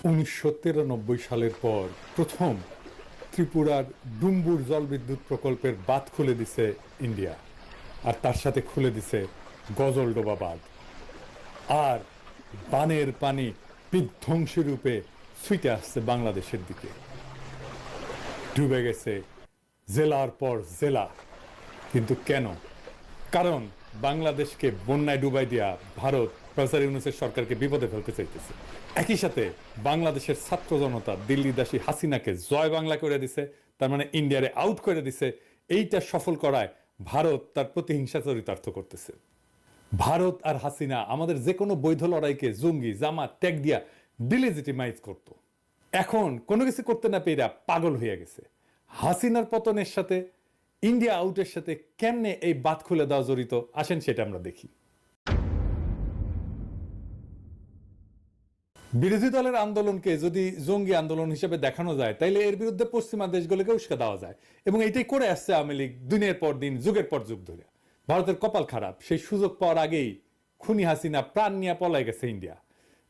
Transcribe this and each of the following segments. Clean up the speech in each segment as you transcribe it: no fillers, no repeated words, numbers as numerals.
1993 সালের পর প্রথম ত্রিপুরার ডুম্বুর জলবিদ্যুৎ প্রকল্পের বাঁধ খুলে দিছে ইন্ডিয়া, আর তার সাথে খুলে দিছে গজলডোবা বাঁধ। আর বানের পানি বিধ্বংসী রূপে ছুটে আসছে বাংলাদেশের দিকে। ডুবে গেছে জেলার পর জেলা। কিন্তু কেন? কারণ বাংলাদেশকে বন্যায় ডুবাই দিয়া ভারত প্রফেসর ইউনূসের সরকারকে বিপদে ফেলতে চাইতেছে। একই সাথে বাংলাদেশের ছাত্র জনতা দিল্লিদাসী হাসিনাকে জয় বাংলা করে দিছে, তার মানে ইন্ডিয়ারে আউট করে দিছে। এইটা সফল করায় ভারত তার প্রতিহিংসা চরিতার্থ করতেছে। ভারত আর হাসিনা আমাদের যে কোনো বৈধ লড়াইকে জঙ্গি জামাত ট্যাগ দিয়া ডিলেজিটিমাইজ করত। এখন কোনো কিছু করতে না পেয়ে পাগল হয়ে গেছে। হাসিনার পতনের সাথে ইন্ডিয়া আউটের সাথে কেমনে এই বাঁধ খুলে দেওয়া জড়িত, আসেন সেটা আমরা দেখি। বিরোধী দলের আন্দোলনকে যদি জঙ্গি আন্দোলন হিসেবে দেখানো যায়, তাইলে এর বিরুদ্ধে পশ্চিমা দেশগুলোকে উস্কা দেওয়া যায়, এবং এইটাই করে আসছে আওয়ামী লীগ দিনের পর দিন, যুগের পর যুগ ধরে। ভারতের কপাল খারাপ, সেই সুযোগ পাওয়ার আগেই খুনি হাসিনা প্রাণ নিয়ে পলাই গেছে ইন্ডিয়া।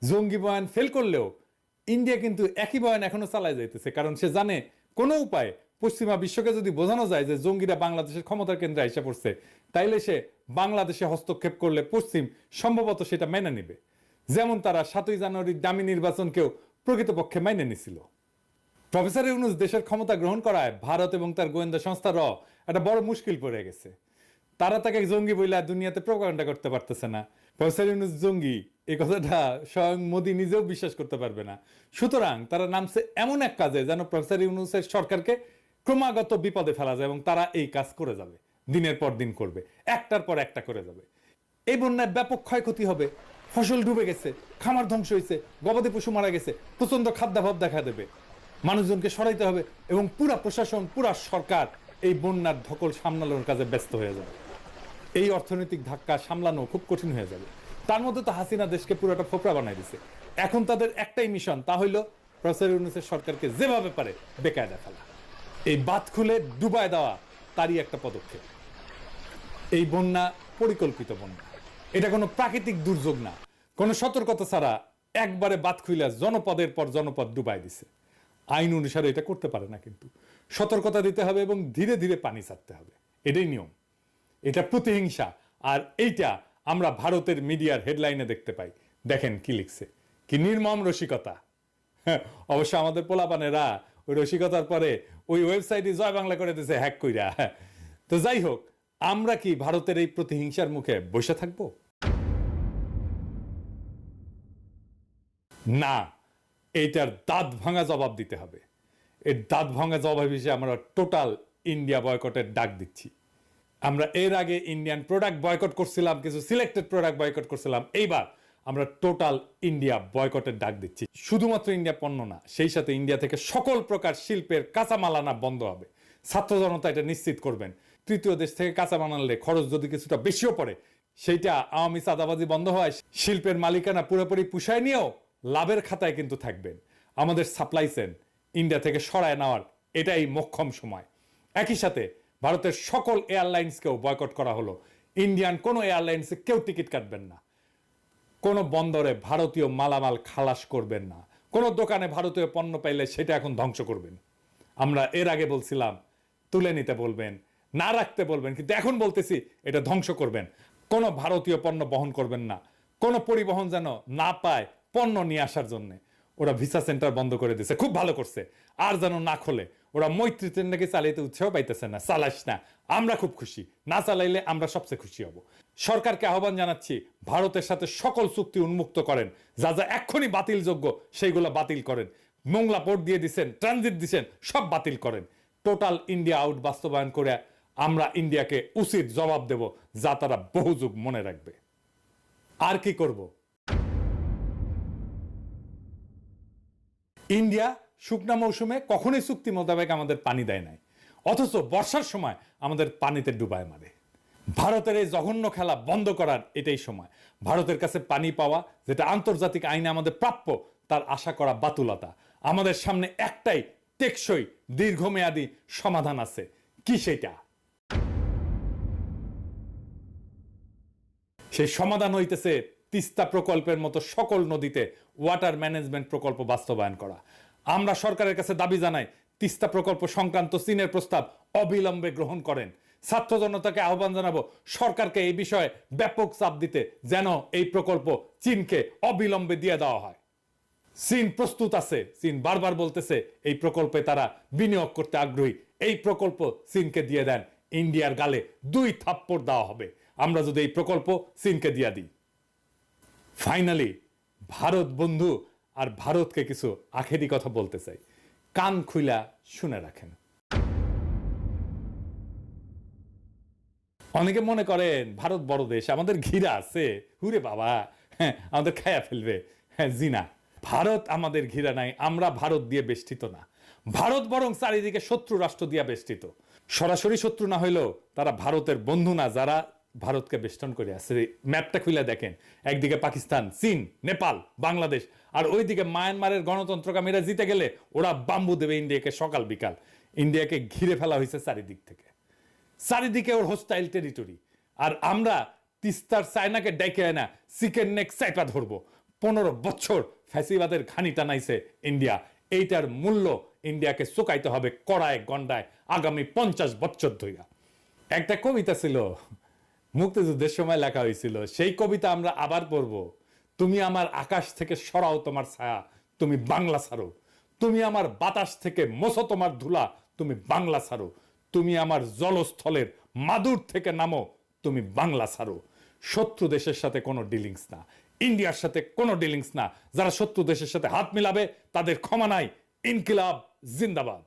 জঙ্গি বয়ান ফেল করলেও ইন্ডিয়া কিন্তু একই বয়ান এখনো চালায় যাইতেছে, কারণ সে জানে কোনো উপায় পশ্চিমা বিশ্বকে যদি বোঝানো যায় যে জঙ্গিরা বাংলাদেশের ক্ষমতার কেন্দ্রে এসে পড়ছে, তাইলে সে বাংলাদেশে হস্তক্ষেপ করলে পশ্চিম সম্ভবত সেটা মেনে নিবে। যেমন তারা 7ই জানুয়ারির দামি নির্বাচনকেও প্রকৃতপক্ষে মেনে নিছিল। প্রফেসর ইউনূস দেশের ক্ষমতা গ্রহণ করায় ভারত এবং তার গোয়েন্দা সংস্থারও একটা বড় মুশকিল পড়ে গেছে। তারা তাকে জঙ্গি বইলা দুনিয়াতে প্রোপাগান্ডা করতে পারতেছে না। প্রফেসর ইউনূস জঙ্গি এই কথাটা স্বয়ং মোদী নিজেও বিশ্বাস করতে পারবে না। সুতরাং তারা নামছে এমন এক কাজে যেন প্রফেসর ইউনূসের সরকারকে ক্রমাগত বিপদে ফেলা যায়, এবং তারা এই কাজ করে যাবে, দিনের পর দিন করবে, একটার পর একটা করে যাবে। এই বন্যায় ব্যাপক ক্ষয়ক্ষতি হবে, ফসল ডুবে গেছে, খামার ধ্বংস হয়েছে, গবাদি পশু মারা গেছে, প্রচন্ড খাদ্যাভাব দেখা দেবে, মানুষজনকে সরাইতে হবে, এবং পুরা প্রশাসন পুরা সরকার এই বন্যার ধকল সামলানোর কাজে ব্যস্ত হয়ে যাবে। এই অর্থনৈতিক ধাক্কা সামলানো খুব কঠিন হয়ে যাবে। তার মধ্যে তো হাসিনা দেশকে পুরোটা ফোপড়া বানাই দিছে। এখন তাদের একটাই মিশন, তা হইল প্রফেসর ইউনূসের সরকারকে যেভাবে পারে বেকায়দা ফেলা। এই বাঁধ খুলে ডুবায় দেওয়া তারই একটা পদক্ষেপ। এই বন্যা পরিকল্পিত বন্যা, এটা কোনো প্রাকৃতিক দুর্যোগ না। কোনো সতর্কতা ছাড়া একবারে বাঁধ খুইলা জনপদের পর জনপদ ডুবাই দিছে। আইন অনুসারে এটা করতে পারে না, কিন্তু সতর্কতা দিতে হবে এবং ধীরে ধীরে পানি ছাড়তে হবে, এটাই নিয়ম। এটা প্রতিহিংসা। আর এইটা আমরা ভারতের মিডিয়ার হেডলাইনে দেখতে পাই। দেখেন কি লিখছে, কি নির্মম রসিকতা। অবশ্য আমাদের পোলাপানেরা ওই রসিকতার পরে ওই ওয়েবসাইটে জয় বাংলা করে দিয়েছে হ্যাক কইরা। তো যাই হোক, আমরা কি ভারতের এই প্রতিহিংসার মুখে বসে থাকবো? না, এইটার দাঁত ভাঙা জবাব দিতে হবে। এর দাঁত ভাঙা জবাব হিসেবে আমরা টোটাল ইন্ডিয়া বয়কটের ডাক দিচ্ছি। আমরা এর আগে ইন্ডিয়ান প্রোডাক্ট বয়কট করছিলাম, কিছু সিলেক্টেড প্রোডাক্ট বয়কট করছিলাম। এইবার আমরা টোটাল ইন্ডিয়া বয়কটের ডাক দিচ্ছি। শুধুমাত্র ইন্ডিয়া পণ্য না, সেই সাথে ইন্ডিয়া থেকে সকল প্রকার শিল্পের কাঁচামাল আনা বন্ধ হবে। ছাত্র জনতা এটা নিশ্চিত করবেন। তৃতীয় দেশ থেকে কাঁচামাল আনলে খরচ যদি কিছুটা বেশিও পড়ে, সেইটা আওয়ামী চাঁদাবাজি বন্ধ হয়, শিল্পের মালিকানা পুরোপুরি পুষায় নিয়েও লাভের খাতায় কিন্তু থাকবেন। আমাদের সাপ্লাই চেইন ইন্ডিয়া থেকে সরায় নেওয়ার এটাই মোক্ষম সময়। একই সাথে ভারতের সকল এয়ারলাইন্সকেও বয়কট করা হলো। ইন্ডিয়ান কোনো এয়ারলাইন্সে কেউ টিকিট কাটবেন না, কোনো বন্দরে ভারতীয় মালামাল খালাস করবেন না, কোনো দোকানে ভারতীয় পণ্য পাইলে সেটা এখন ধ্বংস করবেন। আমরা এর আগে বলছিলাম তুলে নিতে বলবেন, না রাখতে বলবেন, কিন্তু এখন বলতেছি এটা ধ্বংস করবেন। কোনো ভারতীয় পণ্য বহন করবেন না, কোনো পরিবহন যেন না পায় পণ্য নিয়ে আসার জন্য। ওরা ভিসা সেন্টার বন্ধ করে দিছে, খুব ভালো করছে। আর যেন না খোলে। ওরা মৈত্রী ট্রেন নাকি চালাইতে উৎসাহ পাইতেছে না, চালাইস না, আমরা খুব খুশি, না চালাইলে আমরা সবচেয়ে খুশি হব। সরকারকে আহ্বান জানাচ্ছি, ভারতের সাথে সকল চুক্তি উন্মুক্ত করেন, যা যা এক্ষুনি বাতিলযোগ্য সেইগুলো বাতিল করেন। মোংলা পোর্ট দিয়ে দিচ্ছেন, ট্রানজিট দিচ্ছেন, সব বাতিল করেন। টোটাল ইন্ডিয়া আউট বাস্তবায়ন করে আমরা ইন্ডিয়াকে উচিত জবাব দেব, যা তারা বহু যুগ মনে রাখবে। আর কি করব? ইন্ডিয়া শুকনা মৌসুমে কখনোই চুক্তি মোতাবেক আমাদের পানি দেয় নাই, অথচ বর্ষার সময় আমাদের পানিতে ডুবায় মারে। ভারতের এই জঘন্য খেলা বন্ধ করার এটাই সময়। ভারতের কাছে পানি পাওয়া, যেটা আন্তর্জাতিক আইনে আমাদের প্রাপ্য, তার আশা করা বাতুলতা। আমাদের সামনে একটাই টেকসই দীর্ঘমেয়াদী সমাধান আছে। কি সেটা? সেই সমাধান হইতেছে তিস্তা প্রকল্পের মতো সকল নদীতে ওয়াটার ম্যানেজমেন্ট প্রকল্প বাস্তবায়ন করা। আমরা সরকারের কাছে দাবি জানাই, তিস্তা প্রকল্প সংক্রান্ত চীনের প্রস্তাব অবিলম্বে গ্রহণ করেন। ছাত্র জনতাকে আহ্বান জানাবো সরকারকে এই বিষয়ে ব্যাপক চাপ দিতে, যেন এই প্রকল্প চীনকে অবিলম্বে দিয়ে দেওয়া হয়। চীন প্রস্তুত আছে, চীন বারবার বলতেছে এই প্রকল্পে তারা বিনিয়োগ করতে আগ্রহী। এই প্রকল্প চীনকে দিয়ে দেন, ইন্ডিয়ার গালে 2 থাপ্পড় দেওয়া হবে আমরা যদি এই প্রকল্প চীনকে দিয়ে দিই। ফাইনালি ভারত বন্ধু আর ভারতকে কিছু আখেরি কথা বলতে চাই, কান খুইলা শুনে রাখেন। অনেকে মনে করেন ভারত বড় দেশ, আমাদের ঘিরা আছে, হুরে বাবা, হ্যাঁ আমাদের খায়া ফেলবে। হ্যাঁ জিনা, ভারত আমাদের ঘিরা নাই, আমরা ভারত দিয়ে বেষ্টিত না। ভারত বরং চারিদিকে শত্রু রাষ্ট্র দিয়ে বেষ্টিত। সরাসরি শত্রু না হইলেও তারা ভারতের বন্ধু না, যারা ভারতকে বেষ্টন করে আছে। ম্যাপটা খুলে দেখেন, একদিকে পাকিস্তান, চীন, নেপাল, বাংলাদেশ, আর ওইদিকে মায়ানমারের গণতন্ত্রকামীরা জিতে গেলে ওরা বাম্বু দেবে ইন্ডিয়াকে সকাল বিকাল। ইন্ডিয়াকে ঘিরে ফেলা হয়েছে চারিদিক থেকে, চারিদিকে ওর হোস্টাইল টেরিটরি। আর আমরা তিস্তার চায়নাকে ডেকে আনা চিকেন নেক চাইপা ধরবো। 15 বছর ফ্যাসিবাদের ঘানি টানাইছে ইন্ডিয়া, এইটার মূল্য ইন্ডিয়াকে চুকাইতে হবে কড়ায় গন্ডায় আগামী 50 বছর ধইরা। একটা কবিতা ছিল, মুক্তিযুদ্ধের সময় লেখা হয়েছিল, সেই কবিতা আমরা আবার পড়ব। তুমি আমার আকাশ থেকে সরাও তোমার ছায়া, তুমি বাংলা ছাড়ো। তুমি আমার বাতাস থেকে মোছো তোমার ধুলা, তুমি বাংলা ছাড়ো। তুমি আমার জলস্থলের মাদুর থেকে নামো, তুমি বাংলা ছাড়ো। শত্রু দেশের সাথে কোনো ডিলিংস না, ইন্ডিয়ার সাথে কোনো ডিলিংস না। যারা শত্রু দেশের সাথে হাত মিলাবে তাদের ক্ষমা নাই। ইনকিলাব জিন্দাবাদ।